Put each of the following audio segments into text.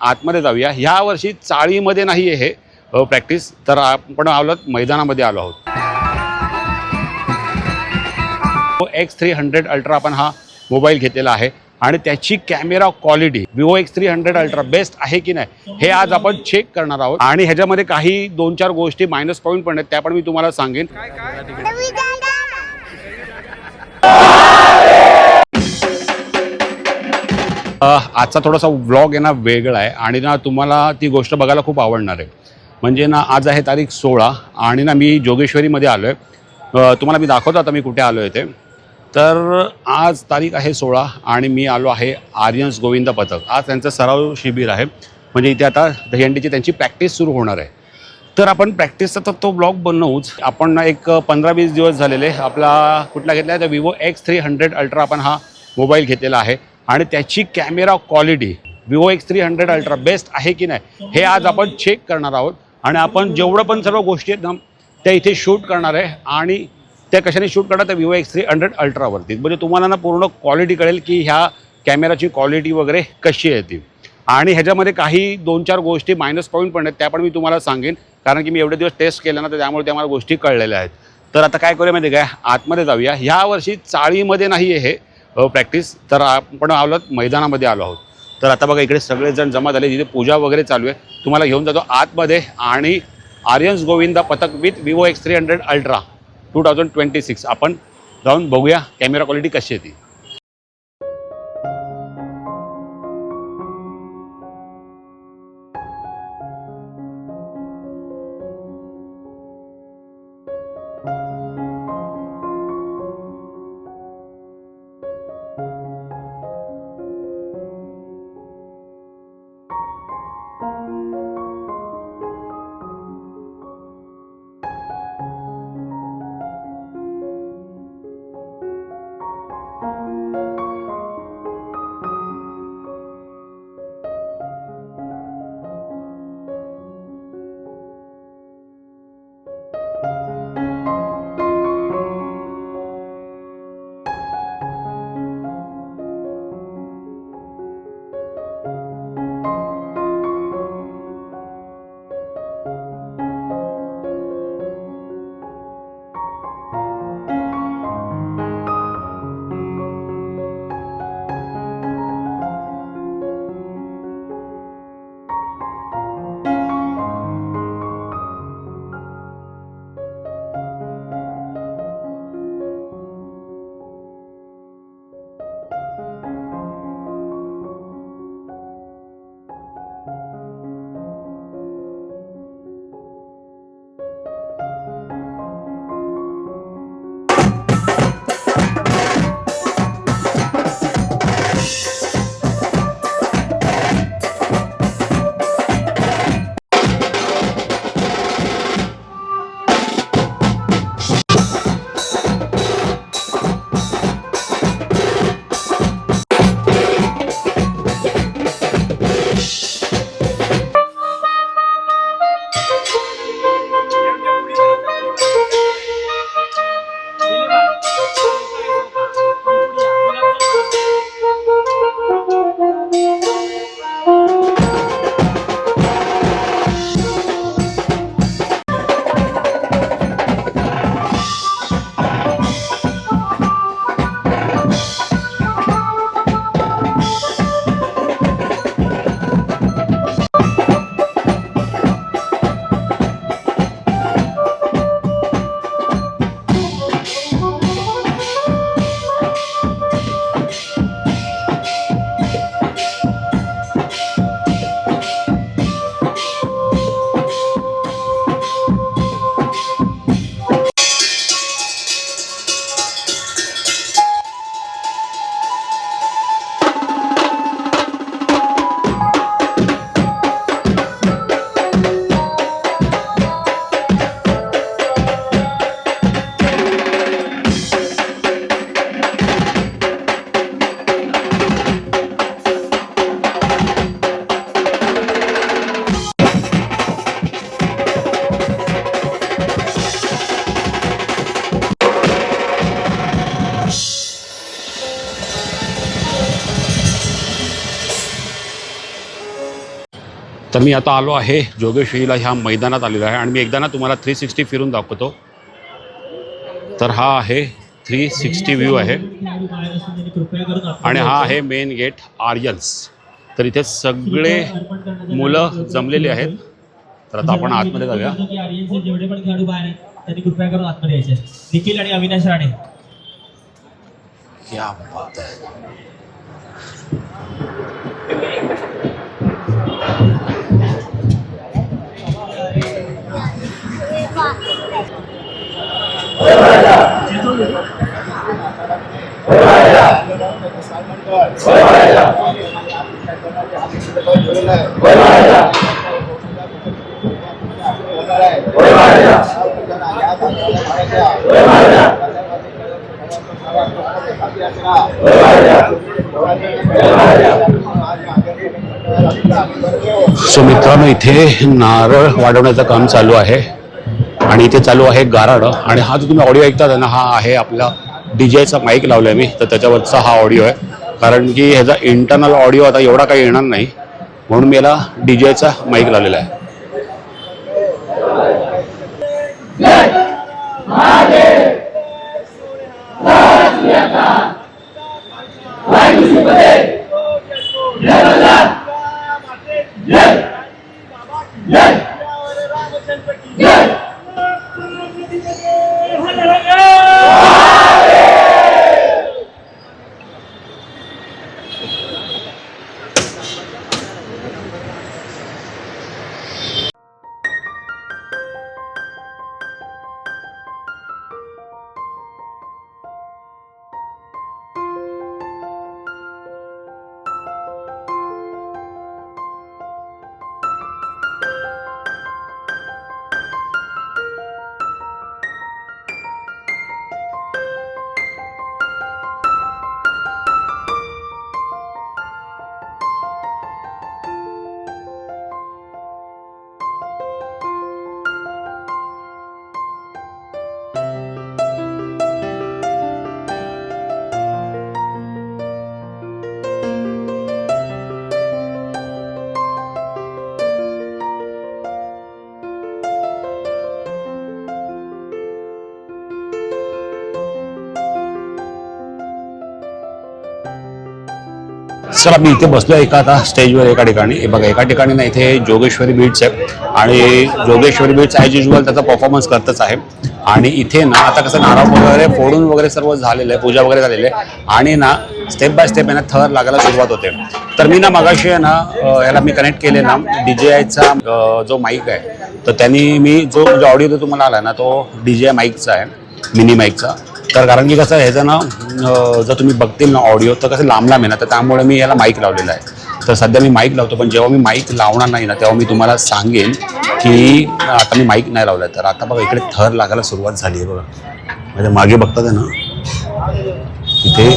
आतमध्ये जाऊया। ह्या वर्षी चाळीमध्ये नाही आहे हे प्रॅक्टिस, तर आपण आलो मैदानामध्ये आलो आहोत। X300 अल्ट्रा आपण हा मोबाईल घेतलेला आहे आणि त्याची camera quality Vivo X300 ultra best आहे की नाही हे आज आपण चेक करणार आहोत। आणि ह्याच्यामध्ये काही 2-4 गोष्टी मायनस पॉईंट पण आहेत, त्या पण मी तुम्हाला सांगेन। आजचा थोडासा व्लॉग आहे ना वेगळा आहे आणि ना तुम्हाला ती गोष्ट बघायला खूप आवडणार आहे। म्हणजे ना आज आहे तारीख 16 आणि ना मी जोगेश्वरीमध्ये आलो आहे। तुम्हाला मी दाखवतो आता मी कुठे आलो आहे ते। तर आज तारीख आहे 16 आणि मी आलो आहे आर्यन्स गोविंद पथक। आज त्यांचं सराव शिबिर आहे, म्हणजे इथे आता दहीहंडीची त्यांची प्रॅक्टिस सुरू होणार आहे। तर आपण प्रॅक्टिसचा तर तो ब्लॉग बनवूच। आपण ना एक 15-20 दिवस झालेले आपला कुठला घेतला आहे तर Vivo X300 अल्ट्रा आपण हा मोबाईल घेतलेला आहे आणि त्याची camera quality Vivo X300 ultra best आहे की नाही हे आज आपण चेक करणार आहोत। आणि आपण जेवढं पण सर्व गोष्टी आहेत ना त्या इथे शूट करणार आहे आणि त्या कशाने शूट करणार तर Vivo X300 अल्ट्रावरती, म्हणजे तुम्हाला ना पूर्ण क्वालिटी कळेल की ह्या कॅमेराची क्वालिटी वगैरे कशी आहे ती। आणि ह्याच्यामध्ये काही 2-4 गोष्टी मायनस पॉईंट पण आहेत, त्या पण मी तुम्हाला सांगेन, कारण की मी एवढे दिवस टेस्ट केलं ना तर त्यामुळे त्या मला गोष्टी कळलेल्या आहेत। तर आता काय करूया माहिती काय, आतमध्ये जाऊया। ह्या वर्षी चाळीमध्ये नाही आहे हे प्रॅक्टिस, तर आपण आलो मैदानामध्ये आलो आहोत। तर आता बघा इकडे सगळेजण जमा झाले, जिथे पूजा वगैरे चालू आहे। तुम्हाला घेऊन जातो आतमध्ये आणि आर्यन्स गोविंद पथक विथ Vivo X300 अल्ट्रा 2026 आपण जाऊन बघूया कॅमेरा क्वालिटी कशी आहे ती। तर मी आता आलो आहे जोगेश्वरीला, ह्या मैदानात आलेलो आहे आणि मी एकदा ना तुम्हाला 360 फिरून दाखवतो. तर हा आहे 360 व्ह्यू आहे आणि हा आहे मेन गेट आर्यन्स. तर इथे सगळे मुलं जमलेली आहेत. तर आता आपण आतमध्ये जाऊया. जेवढे पण खेळाडू बाहेर आहेत त्यांनी कृपया करून आतमध्ये यायचे. निखिल आणि अविनाश राणे. क्या बात है. सो मित्रांनो, इथे नारळ वाढवण्याचं काम चालू आहे आणि इथे चालू आहे गाराडं. आणि हा जो तुम्ही ऑडिओ ऐकता ना, हा आहे आपला डीजेचा माईक लावलाय मी, तर त्याच्यावरचा हा ऑडिओ आहे. कारण की ह्याचा इंटरनल ऑडिओ आता एवढा काही येणार नाही, म्हणून मी याला डीजेचा माईक लावलेला आहे. सर मी इथे बसलो एका आता स्टेजवर एका ठिकाणी. हे बघा, एका ठिकाणी ना इथे जोगेश्वरी बीट्स आहे आणि जोगेश्वरी बीट्स ॲज युजल त्याचा परफॉर्मन्स करतच आहे. आणि इथे ना आता कसं नारळ वगैरे फोडून वगैरे सर्व झालेलं आहे, पूजा वगैरे झालेली आहे आणि ना स्टेप बाय स्टेप आहे ना थर लागायला सुरुवात होते. तर मी ना मगाशी आहे ना याला मी कनेक्ट केले ना DJIचा जो माईक आहे, तर त्यांनी मी जो ऑडिओ तुम्हाला आला ना तो DJI माईकचा आहे, मिनी माईकचा. तर कारण की कसं ह्याचं ना जर तुम्ही बघतील ना ऑडिओ तर कसं लांब लांब आहे ना, तर त्यामुळे मी याला माईक लावलेला आहे. तर सध्या मी माईक लावतो, पण जेव्हा मी माईक लावणार नाही ना तेव्हा मी तुम्हाला सांगेन की आता मी माईक नाही लावला. तर आता बघा इकडे थर लागायला सुरुवात झाली आहे. बघा म्हणजे मागे बघतात आहे ना, इथे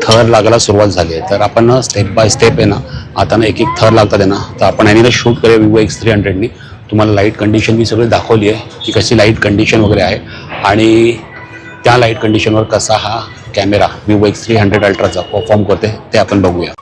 थर लागायला सुरुवात झाली आहे. तर आपण स्टेप बाय स्टेप आहे ना आता ना एक एक थर लागतात आहे ना, तर आपण याने शूट करूया Vivo X300नी. तुम्हाला लाईट कंडिशन मी सगळी दाखवली आहे की कशी लाईट कंडिशन वगैरे आहे आणि त्या लाईट कंडिशनवर कसा हा कॅमेरा Vivo X300 अल्ट्राचा परफॉर्म करते ते आपण बघूया.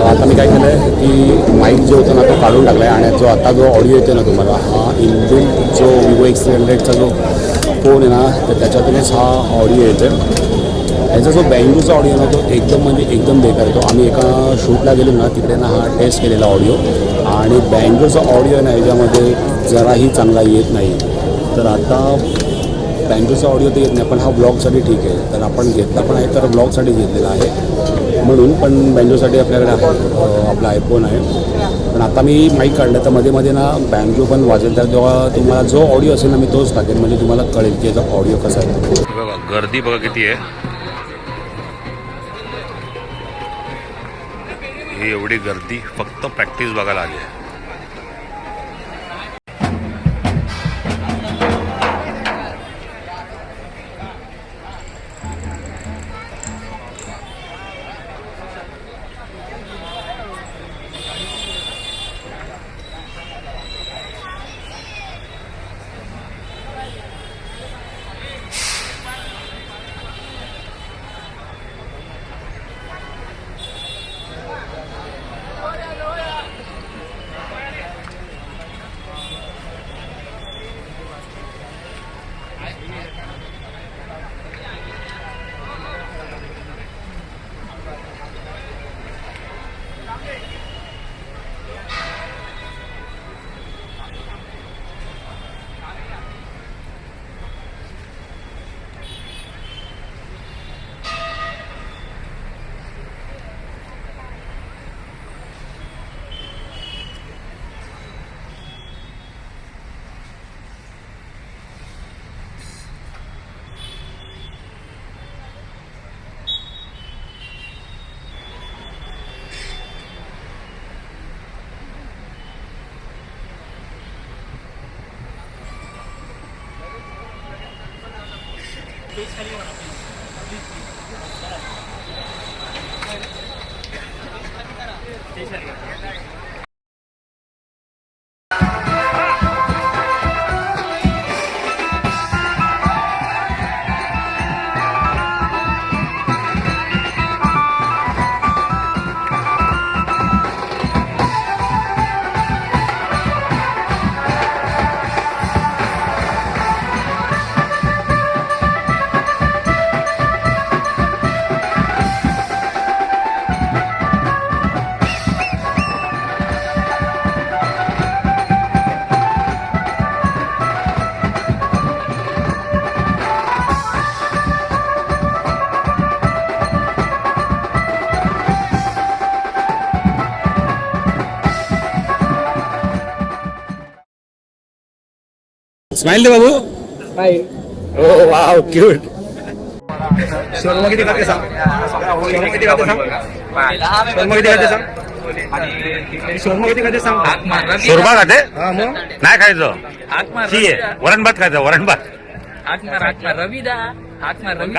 आता मी काय केलं आहे की माईक जो होता ना तो काढून टाकला आहे आणि आता जो ऑडिओ येतो ना तुम्हाला, हा इनबिल्ट जो Vivo X300चा जो फोन आहे ना, तर त्याच्यातूनच हा ऑडिओ येतो आहे. ह्याचा जो बँजोचा ऑडिओ ना तो एकदम बेकार येतो. आम्ही एका शूटला गेलो ना तिकडे ना हा टेस्ट केलेला ऑडिओ आणि बँजोचा ऑडिओ ना ह्याच्यामध्ये जराही चांगला येत नाही. तर आता बँजोचा ऑडिओ तर येत नाही, पण हा ब्लॉगसाठी ठीक आहे. तर आपण घेतला पण आहे तर ब्लॉगसाठी घेतलेला आहे म्हणून, पण बँजोसाठी आपल्याकडे आपला आयफोन आहे. पण आता मी माईक काढलं तर मध्ये मध्ये ना बँजो पण वाजेल. तर जेव्हा तुम्हाला जो ऑडिओ असेल ना मी तोच टाकेन, म्हणजे तुम्हाला कळेल की याचा ऑडिओ कसा आहे. बघा गर्दी बघा किती आहे. ही एवढी गर्दी फक्त प्रॅक्टिस बघायला आली आहे. स्माइल दे बाबू. हो वाव क्यूट. शोरमा किती खाते सांग. शोरमा किती खाते सांग. शोरमा किती खाते सांग. शोरमा किती खाते सांग. शोरमा खाते हा मग नाही खायचं. शी आहे वरण भात खायचं वरण भात. काय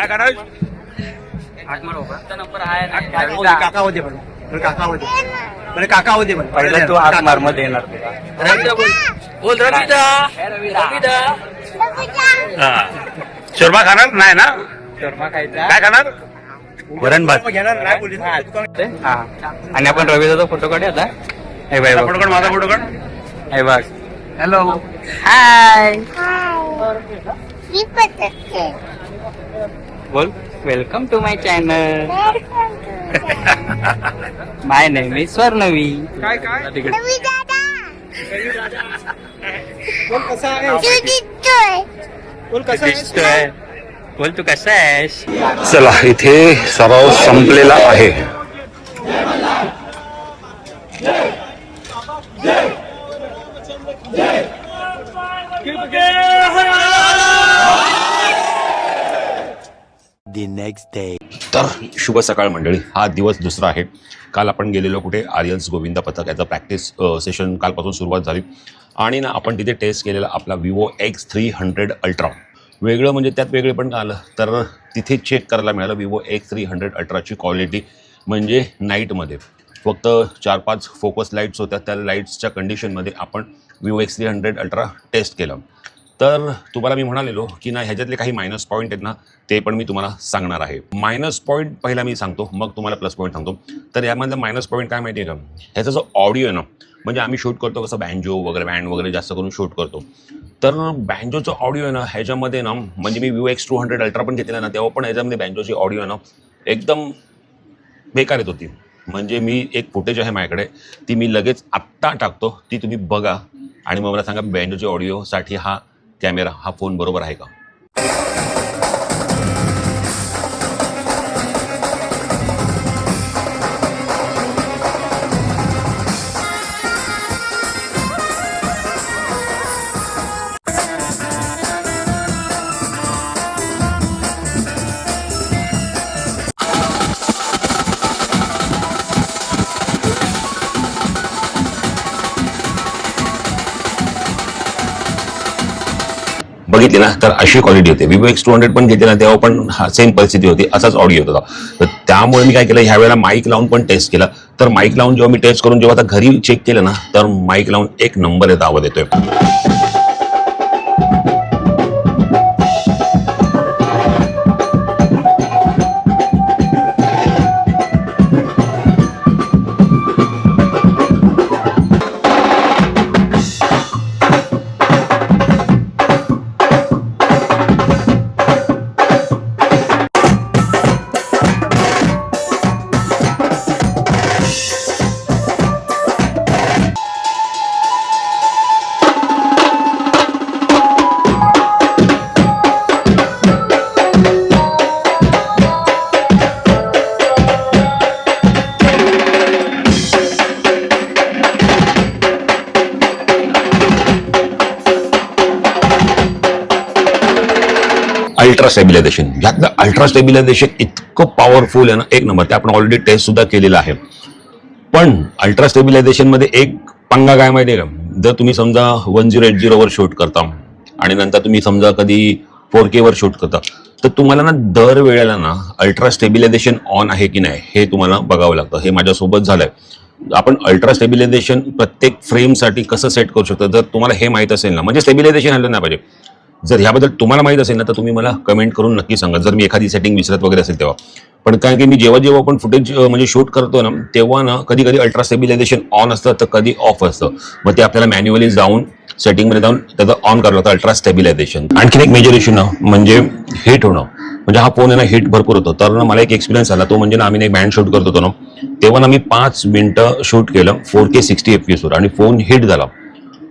करणार. काका होते पण काका होते पण काका होते पण पहिला तू हात मार मध्ये येणार बोल रविदा. शोरमा खाणार नाही ना. शर्मा खायचा काय खाणार. वरण भात. घेणार नाही बोलली. हा आणि आपण रवीचा फोटो काढू आता. हे बाई फोटो काढ माझा फोटो काढ. हे बघ. हॅलो. हाय बोल. Welcome to my channel. My name is Swarnavi. काय काय तिकडे बोल कसा आहे. बोल कसा दिसतोय. आहे. बोल तू कसा आहेस. चला इथे सराव संपलेला आहे. The next day. तर शुभ सकाळ मंडळी. हा दिवस दुसरा आहे. काल आपण गेलेलो कुठे आर्यन्स गोविंदा पथक याचा प्रॅक्टिस सेशन कालपासून सुरुवात झाली आणि ना आपण तिथे टेस्ट केलेला आपला विवो X300 अल्ट्रा. वेगळं म्हणजे त्यात वेगळे पण आलं तर तिथे चेक करायला मिळालं विवो X300 अल्ट्राची क्वालिटी म्हणजे नाईटमध्ये फक्त 4-5 फोकस लाईट्स होत्या. त्या लाईट्सच्या कंडिशनमध्ये आपण विवो X300 अल्ट्रा टेस्ट केलं. तर तुम्हाला मी म्हणालेलो की ना ह्याच्यातले काही मायनस पॉईंट आहेत ना ते पण मी तुम्हाला सांगणार आहे. मायनस पॉईंट पहिला मी सांगतो मग तुम्हाला प्लस पॉईंट सांगतो. तर यामधलं मायनस पॉईंट काय माहिती आहे का. ह्याचा जो ऑडिओ आहे ना म्हणजे आम्ही शूट करतो कसं बँजो वगैरे बँड वगैरे जास्त करून शूट करतो. तर बँजोचं ऑडिओ आहे ना ह्याच्यामध्ये ना म्हणजे मी विवो X200 अल्ट्रा पण घेतलेला ना तेव्हा पण ह्याच्यामध्ये बँजोची ऑडिओ आहे ना एकदम बेकार येत होती. म्हणजे मी एक फुटेज आहे माझ्याकडे ती मी लगेच आत्ता टाकतो ती तुम्ही बघा आणि मग मला सांगा बँजोची ऑडिओसाठी हा कॅमेरा हा फोन बरोबर आहे का. बघितली ना तर अशी क्वालिटी होती. विवो X200 पण घेतली ना तेव्हा पण हा सेम परिस्थिती होती असाच ऑडिओ होता. तर त्यामुळे मी काय केलं ह्या वेळेला माईक लावून पण टेस्ट केला. तर माईक लावून जेव्हा मी टेस्ट करून जेव्हा आता घरी चेक केलं ना तर माईक लावून एक नंबर येतो आवाज येतोय. Ultra stabilisation. यातलं अल्ट्रा स्टेबिलायझेशन इतकं पॉवरफुल आहे ना एक नंबर. ते आपण ऑलरेडी टेस्ट सुद्धा केलेला आहे. पण अल्ट्रा स्टेबिलायझेशनमध्ये एक पंगा काय माहिती आहे का. जर तुम्ही समजा 1080 वर शूट करता आणि नंतर तुम्ही समजा कधी 4K वर शूट करता, तर तुम्हाला ना दर वेळेला ना अल्ट्रा स्टेबिलायझेशन ऑन आहे की नाही हे तुम्हाला बघावं लागतं. हे माझ्यासोबत झालंय. आपण अल्ट्रा स्टेबिलायझेशन प्रत्येक फ्रेमसाठी कसं सेट करू शकतो, जर तुम्हाला हे माहीत असेल ना, म्हणजे स्टेबिलायझेशन हल्लं नाही पाहिजे. जर ह्याबद्दल तुम्हाला माहीत असेल ना, तर तुम्ही मला कमेंट करून नक्की सांगा, जर मी एखादी सेटिंग विसरत वगैरे असेल तेव्हा. पण कारण की मी जेव्हा आपण फुटेज म्हणजे शूट करतो ना, तेव्हा ना कधी कधी अल्ट्रा स्टेबिलायझेशन ऑन असतं तर कधी ऑफ असतं. मग ते आपल्याला मॅन्युअली जाऊन सेटिंगमध्ये जाऊन त्याचं ऑन करावं लागतं अल्ट्रा स्टेबिलायझेशन. आणखीन एक मेजर इश्यू ना म्हणजे हिट होणं. म्हणजे हा फोन आहे ना हिट भरपूर होतो. तर ना मला एक एक्सपिरियन्स आला, तो म्हणजे ना आम्ही एक बँड शूट करत होतो ना, तेव्हा ना मी 5 मिनिटं शूट केलं 4K 60 FPS वर आणि फोन हिट झाला.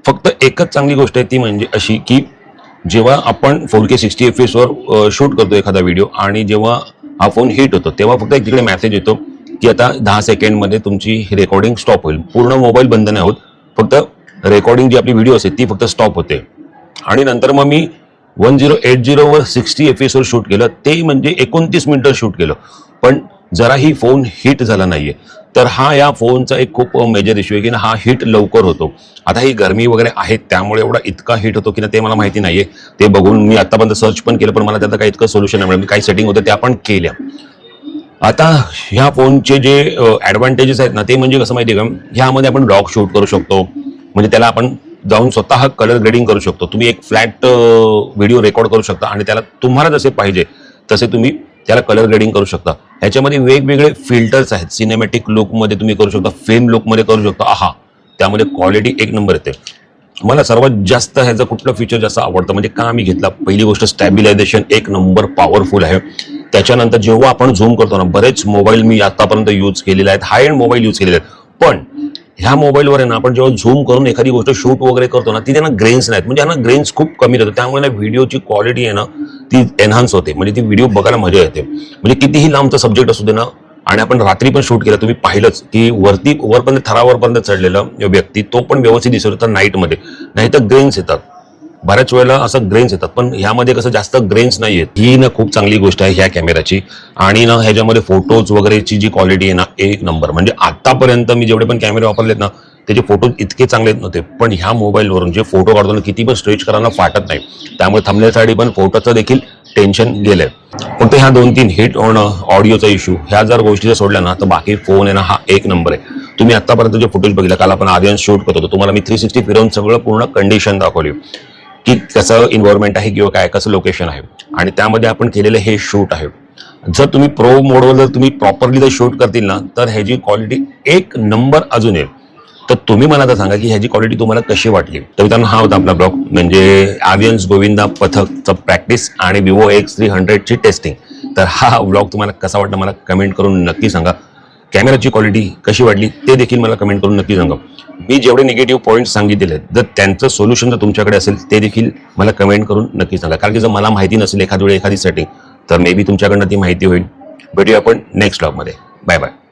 फक्त एकच चांगली गोष्ट आहे ती म्हणजे अशी की जेव्हा आपण 4K 60 FPS वर शूट करतो एखादा व्हिडिओ आणि जेव्हा हा फोन हिट होतो तेव्हा फक्त एक तिकडे मेसेज येतो की आता 10 सेकंडमध्ये तुमची रेकॉर्डिंग स्टॉप होईल. पूर्ण मोबाईल बंद नाही होत, फक्त रेकॉर्डिंग जी आपली व्हिडिओ असते ती फक्त स्टॉप होते. आणि नंतर मग मी 1080 वर 60 FPS वर शूट केलं, ते म्हणजे 29 मिनिटं शूट केलं, पण जराही फोन हिट झाला नाहीये. तर हा या फोनचा एक खूप मेजर इश्यू आहे की ना हा हिट लवकर होतो. आता ही गरमी वगैरे आहे त्यामुळे एवढा इतका हिट होतो की ना ते मला माहिती नाहीये. ते बघून मी आतापर्यंत सर्च पण केलं, पण मला त्याचं काही इतकं सोल्युशन नाही मिळालं. मी काही सेटिंग होतं त्या पण केल्या. आता ह्या फोनचे जे ॲडव्हान्टेजेस आहेत ना ते म्हणजे कसं माहिती आहे का, ह्यामध्ये आपण ब्लॉग शूट करू शकतो. म्हणजे त्याला आपण जाऊन स्वतः कलर ग्रेडिंग करू शकतो. तुम्ही एक फ्लॅट व्हिडिओ रेकॉर्ड करू शकता आणि त्याला तुम्हाला जसे पाहिजे तसे तुम्ही त्याला कलर ग्रेडिंग करू शकता. ह्याच्यामध्ये वेगवेगळे फिल्टर्स आहेत. सिनेमॅटिक लुकमध्ये तुम्ही करू शकता, फिल्म लुकमध्ये करू शकता. त्यामध्ये क्वालिटी एक नंबर येते. मला सर्वात जास्त ह्याचं कुठलं फीचर जास्त आवडतं म्हणजे का मी घेतला, पहिली गोष्ट स्टॅबिलायझेशन एक नंबर पॉवरफुल आहे. त्याच्यानंतर जेव्हा आपण झूम करतो ना, बरेच मोबाईल मी आतापर्यंत यूज केलेले आहेत, हाय एंड मोबाईल यूज केलेले आहेत, पण ह्या मोबाईलवर आहे ना आपण जेव्हा झूम करून एखादी गोष्ट शूट वगैरे करतो ना, तिथे ना ग्रेन्स नाहीत. म्हणजे ना ग्रेन्स खूप कमी राहतो, त्यामुळे ना व्हिडिओची क्वालिटी आहे ना ती एनहान्स होते. म्हणजे ती व्हिडिओ बघायला मजा येते. म्हणजे कितीही लांबचा सब्जेक्ट असू दे ना, आणि आपण रात्री पण शूट केलं, तुम्ही पाहिलंच की वरपर्यंत थरावरपर्यंत चढलेला व्यक्ती तो पण व्यवस्थित दिसत होता नाईटमध्ये. नाही तर ग्रेन्स येतात, बऱ्याच वेळेला असं ग्रेन्स येतात, पण ह्यामध्ये कसं जास्त ग्रेन्स नाही आहेत. ही ना खूप चांगली गोष्ट आहे ह्या कॅमेराची. आणि ना ह्याच्यामध्ये फोटोज वगैरेची जी क्वालिटी आहे ना एक नंबर. म्हणजे आतापर्यंत मी जेवढे पण कॅमेरे वापरलेत ना त्याचे फोटोज इतके चांगले नव्हते, पण ह्या मोबाईलवरून जे फोटो काढतो ना किती पण स्ट्रेच करायला फाटत नाही. त्यामुळे थंबनेलसाठी पण फोटोचं देखील टेन्शन गेलंय. फक्त ह्या 2-3 हिट होणं, ऑडिओचा इश्यू, ह्या जर गोष्टी जर सोडल्या ना तर बाकी फोन आहे ना हा एक नंबर आहे. तुम्ही आतापर्यंत जे फुटेज बघितलं, काल आपण आर्यन शूट करत होतो, तुम्हाला मी 360 फिरवून सगळं पूर्ण कंडिशन दाखवली की कसं इन्व्हायरमेंट आहे किंवा काय कसं लोकेशन आहे, आणि त्यामध्ये आपण केलेलं हे शूट आहे. जर तुम्ही प्रो मोडवर जर तुम्ही प्रॉपरली जर शूट करतील ना तर ह्याची क्वालिटी एक नंबर अजून येईल. तर तुम्ही मला आता सांगा की ह्याची क्वालिटी तुम्हाला कशी वाटली. तर मित्रांनो हा होता आपला ब्लॉग, म्हणजे आर्यन्स गोविंदा पथकचं प्रॅक्टिस आणि Vivo X300 ची टेस्टिंग. तर हा ब्लॉग तुम्हाला कसा वाटला मला कमेंट करून नक्की सांगा. कॅमेराची क्वालिटी कशी वाटली ते देखील मला कमेंट करून नक्की सांगा. मी जेवढे निगेटिव्ह पॉईंट्स सांगितले आहेत जर त्यांचं सोल्युशन जर तुमच्याकडे असेल ते देखील मला कमेंट करून नक्की सांगा. कारण की जर मला माहिती नसेल एखाद्या वेळी एखादी सेटिंग तर मे बी तुमच्याकडनं ती माहिती होईल. भेटूया आपण नेक्स्ट ब्लॉगमध्ये. Bye bye.